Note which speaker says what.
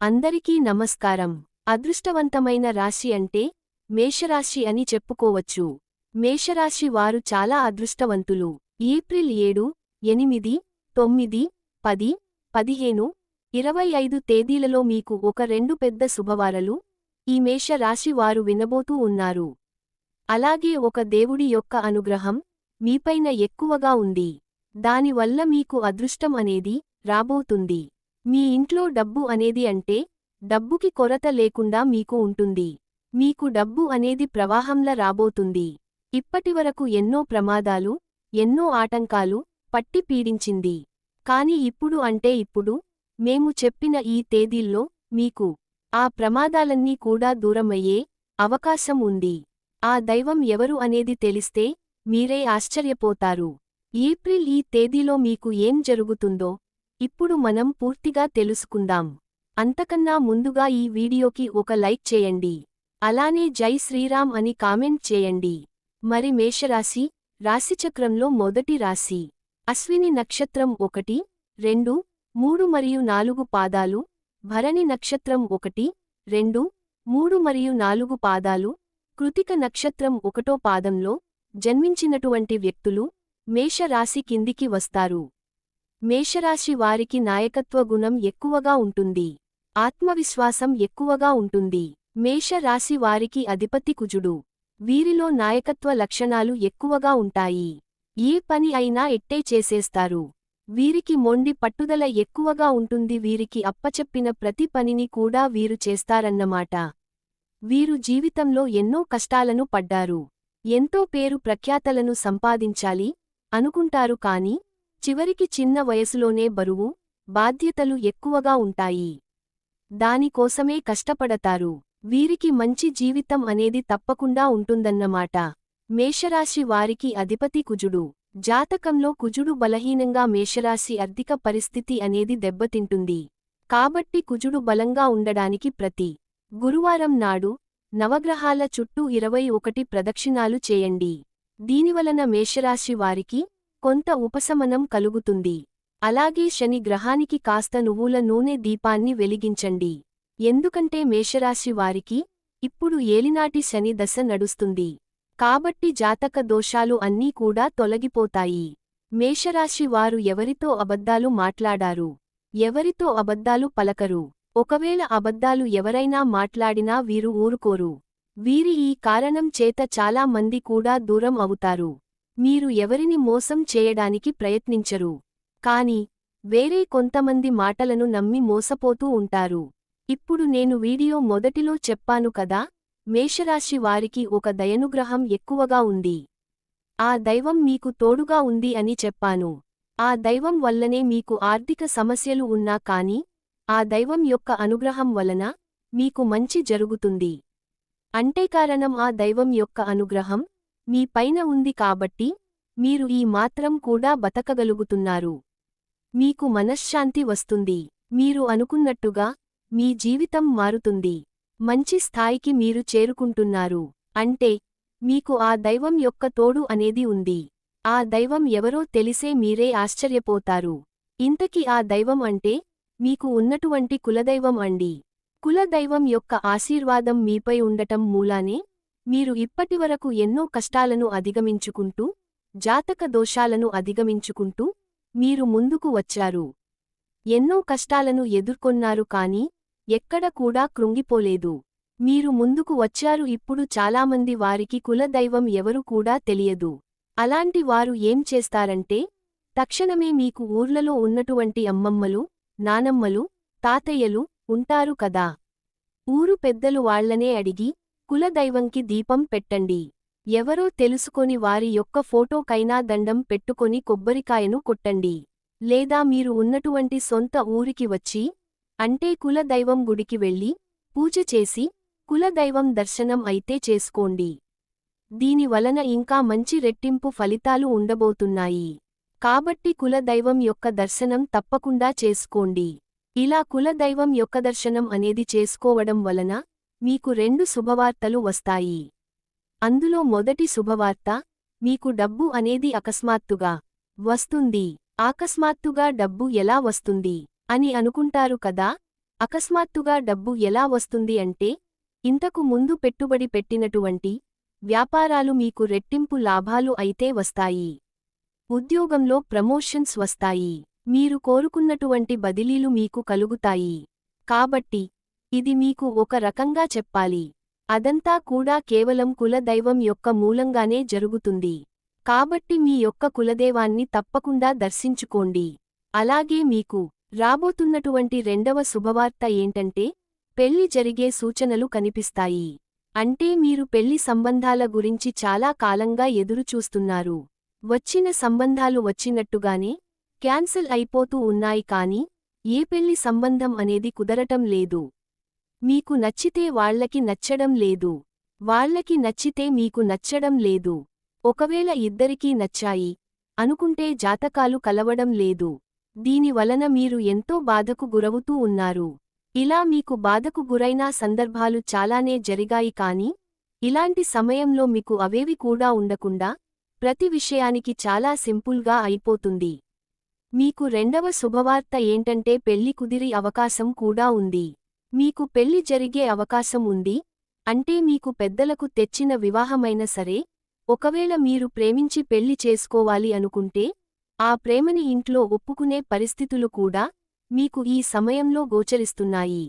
Speaker 1: అందరికీ నమస్కారం. అదృష్టవంతమైన రాశి అంటే మేషరాశి అని చెప్పుకోవచ్చు. మేషరాశి వారు చాలా అదృష్టవంతులు. ఏప్రిల్ 7, 8, 9, 10, 15, 25 తేదీలలో మీకు ఒక రెండు పెద్ద శుభవార్తలు ఈ మేష రాశి వారు వినబోతూ ఉన్నారు. అలాగే ఒక దేవుడి యొక్క అనుగ్రహం మీపైన ఎక్కువగా ఉంది. దానివల్ల మీకు అదృష్టం అనేది రాబోతుంది. మీ ఇంట్లో డబ్బు అనేది అంటే డబ్బుకి కొరత లేకుండా మీకు ఉంటుంది. మీకు డబ్బు అనేది ప్రవాహంలా రాబోతుంది. ఇప్పటివరకు ఎన్నో ప్రమాదాలు, ఎన్నో ఆటంకాలు పట్టి పీడించింది. కాని ఇప్పుడు మేము చెప్పిన ఈ తేదీల్లో మీకు ఆ ప్రమాదాలన్నీ కూడా దూరమయ్యే అవకాశం ఉంది. ఆ దైవం ఎవరు అనేది తెలిస్తే మీరే ఆశ్చర్యపోతారు. ఏప్రిల్ ఈ తేదీలో మీకు ఏం జరుగుతుందో ఇప్పుడు మనం పూర్తిగా తెలుసుకుందాం. అంతకన్నా ముందుగా ఈ వీడియోకి ఒక లైక్ చేయండి. అలానే జై శ్రీరామ్ అని కామెంట్ చేయండి. మరి మేషరాశి రాశిచక్రంలో మొదటి రాశి. అశ్విని నక్షత్రం 1, 2, 3 మరియు 4 పాదాలు, భరణి నక్షత్రం 1, 2, 3 మరియు 4 పాదాలు, కృతిక నక్షత్రం 1వ పాదంలో జన్మించినటువంటి వ్యక్తులు మేష రాశి కిందికి వస్తారు. మేషరాశి వారికి నాయకత్వ గుణం ఎక్కువగా ఉంటుంది. ఆత్మవిశ్వాసం ఎక్కువగా ఉంటుంది. మేష రాశి వారికి అధిపతి కుజుడు. వీరిలో నాయకత్వ లక్షణాలు ఎక్కువగా ఉంటాయి. ఏ పని అయినా ఎట్టే చేసేస్తారు. వీరికి మొండి పట్టుదల ఎక్కువగా ఉంటుంది. వీరికి అప్పచెప్పిన ప్రతి పనిని కూడా వీరు చేస్తారన్నమాట. వీరు జీవితంలో ఎన్నో కష్టాలను పడ్డారు. ఎంతో పేరు ప్రఖ్యాతలను సంపాదించాలి అనుకుంటారు కాని చివరికి చిన్న వయసులోనే బరువు, బాధ్యతలు ఎక్కువగా ఉంటాయి. దానికోసమే కష్టపడతారు. వీరికి మంచి జీవితం అనేది తప్పకుండా ఉంటుందన్నమాట. మేషరాశి వారికి అధిపతి కుజుడు. జాతకంలో కుజుడు బలహీనంగా మేషరాశి ఆర్థిక పరిస్థితి అనేది దెబ్బతింటుంది. కాబట్టి కుజుడు బలంగా ఉండడానికి ప్రతి గురువారం నాడు నవగ్రహాల చుట్టూ 21 ప్రదక్షిణాలు చేయండి. దీనివలన మేషరాశి వారికి కొంత ఉపశమనం కలుగుతుంది. అలాగే శని గ్రహానికి కాస్త నువ్వుల నూనె దీపాన్ని వెలిగించండి. ఎందుకంటే మేషరాశి వారికి ఇప్పుడు ఏలినాటి శని దశ నడుస్తుంది. కాబట్టి జాతక దోషాలు అన్నీ కూడా తొలగిపోతాయి. మేషరాశి వారు ఎవరితో అబద్ధాలు మాట్లాడారు, ఎవరితో అబద్ధాలు పలకరు. ఒకవేళ అబద్ధాలు ఎవరైనా మాట్లాడినా వీరు ఊరుకోరు. వీరి ఈ కారణం చేత చాలా మంది కూడా దూరం అవుతారు. మీరు ఎవరిని మోసం చేయడానికి ప్రయత్నించరు. కాని వేరే కొంతమంది మాటలను నమ్మి మోసపోతూ ఉంటారు. ఇప్పుడు నేను వీడియో మొదటిలో చెప్పాను కదా, మేషరాశి వారికి ఒక దయానుగ్రహం ఎక్కువగా ఉంది. ఆ దైవం మీకు తోడుగా ఉంది అని చెప్పాను. ఆ దైవం వల్లనే మీకు ఆర్థిక సమస్యలు ఉన్నా కాని ఆ దైవం యొక్క అనుగ్రహం వలన మీకు మంచి జరుగుతుంది. అంటే కారణం ఆ దైవం యొక్క అనుగ్రహం మీ పైన ఉంది కాబట్టి మీరు ఈ మాత్రం కూడా బతకగలుగుతున్నారు. మీకు మనశ్శాంతి వస్తుంది. మీరు అనుకున్నట్టుగా మీ జీవితం మారుతుంది. మంచి స్థాయికి మీరు చేరుకుంటున్నారు. అంటే మీకు ఆ దైవం యొక్క తోడు అనేది ఉంది. ఆ దైవం ఎవరో తెలిసే మీరే ఆశ్చర్యపోతారు. ఇంతకీ ఆ దైవం అంటే మీకు ఉన్నటువంటి కులదైవం అండి. కులదైవం యొక్క ఆశీర్వాదం మీపై ఉండటం మూలానే మీరు ఇప్పటివరకు ఎన్నో కష్టాలను అధిగమించుకుంటూ, జాతక దోషాలను అధిగమించుకుంటూ మీరు ముందుకు వచ్చారు. ఎన్నో కష్టాలను ఎదుర్కొన్నారు కాని ఎక్కడ కూడా కృంగిపోలేదు. మీరు ముందుకు వచ్చారు. ఇప్పుడు చాలామంది వారికి కులదైవం ఎవరు కూడా తెలియదు. అలాంటి వారు ఏం చేస్తారంటే తక్షణమే మీకు ఊర్లలో ఉన్నటువంటి అమ్మమ్మలు, నానమ్మలు, తాతయ్యలు ఉంటారు కదా, ఊరు పెద్దలు వాళ్లనే అడిగి కులదైవంకి దీపం పెట్టండి. ఎవరో తెలుసుకొని వారి యొక్క ఫోటోకైనా దండం పెట్టుకొని కొబ్బరికాయను కొట్టండి. లేదా మీరు ఉన్నటువంటి సొంత ఊరికి వచ్చి అంటే కులదైవం గుడికి వెళ్ళి పూజ చేసి కులదైవం దర్శనం అయితే చేసుకోండి. దీని వలన ఇంకా మంచి రెట్టింపు ఫలితాలు ఉండబోతున్నాయి. కాబట్టి కులదైవం యొక్క దర్శనం తప్పకుండా చేసుకోండి. ఇలా కులదైవం యొక్క దర్శనం అనేది చేసుకోవడం వలన మీకు రెండు శుభవార్తలు వస్తాయి. అందులో మొదటి శుభవార్త, మీకు డబ్బు అనేది అకస్మాత్తుగా వస్తుంది. అకస్మాత్తుగా డబ్బు ఎలా వస్తుంది అని అనుకుంటారు కదా, అకస్మాత్తుగా డబ్బు ఎలా వస్తుంది అంటే, ఇంతకు ముందు పెట్టుబడి పెట్టినటువంటి వ్యాపారాలు మీకు రెట్టింపు లాభాలు అయితే వస్తాయి. ఉద్యోగంలో ప్రమోషన్స్ వస్తాయి. మీరు కోరుకున్నటువంటి బదిలీలు మీకు కలుగుతాయి. కాబట్టి ఇది మీకు ఒక రకంగా చెప్పాలి. అదంతా కూడా కేవలం కులదైవం యొక్క మూలంగానే జరుగుతుంది. కాబట్టి మీ యొక్క కులదేవాన్ని తప్పకుండా దర్శించుకోండి. అలాగే మీకు రాబోతున్నటువంటి రెండవ శుభవార్త ఏంటంటే, పెళ్లి జరిగే సూచనలు కనిపిస్తాయి. అంటే మీరు పెళ్లి సంబంధాల గురించి చాలా కాలంగా ఎదురుచూస్తున్నారు. వచ్చిన సంబంధాలు వచ్చినట్టుగానే క్యాన్సిల్ అయిపోతూ ఉన్నాయి కానీ ఏ పెళ్లి సంబంధం అనేది కుదరటం లేదు. మీకు నచ్చితే వాళ్లకి నచ్చడం లేదు. వాళ్లకి నచ్చితే మీకు నచ్చడం లేదు. ఒకవేళ ఇద్దరికీ నచ్చాయి అనుకుంటే జాతకాలు కలవడం లేదు. దీని వలన మీరు ఎంతో బాధకు గురవుతూ ఉన్నారు. ఇలా మీకు బాధకు గురైన సందర్భాలు చాలానే జరిగాయి కానీ ఇలాంటి సమయంలో మీకు అవేవి కూడా ఉండకుండా ప్రతి విషయానికి చాలా సింపుల్గా అయిపోతుంది. మీకు రెండవ శుభవార్త ఏంటంటే పెళ్లి కుదిరి అవకాశం కూడా ఉంది. మీకు పెళ్లి జరిగే అవకాశం ఉంది అంటే మీకు పెద్దలకు తెచ్చిన వివాహమైన సరే, ఒకవేళ మీరు ప్రేమించి పెళ్లి చేసుకోవాలి అనుకుంటే ఆ ప్రేమని ఇంట్లో ఒప్పుకునే పరిస్థితులు కూడా మీకు ఈ సమయంలో గోచరిస్తున్నాయి.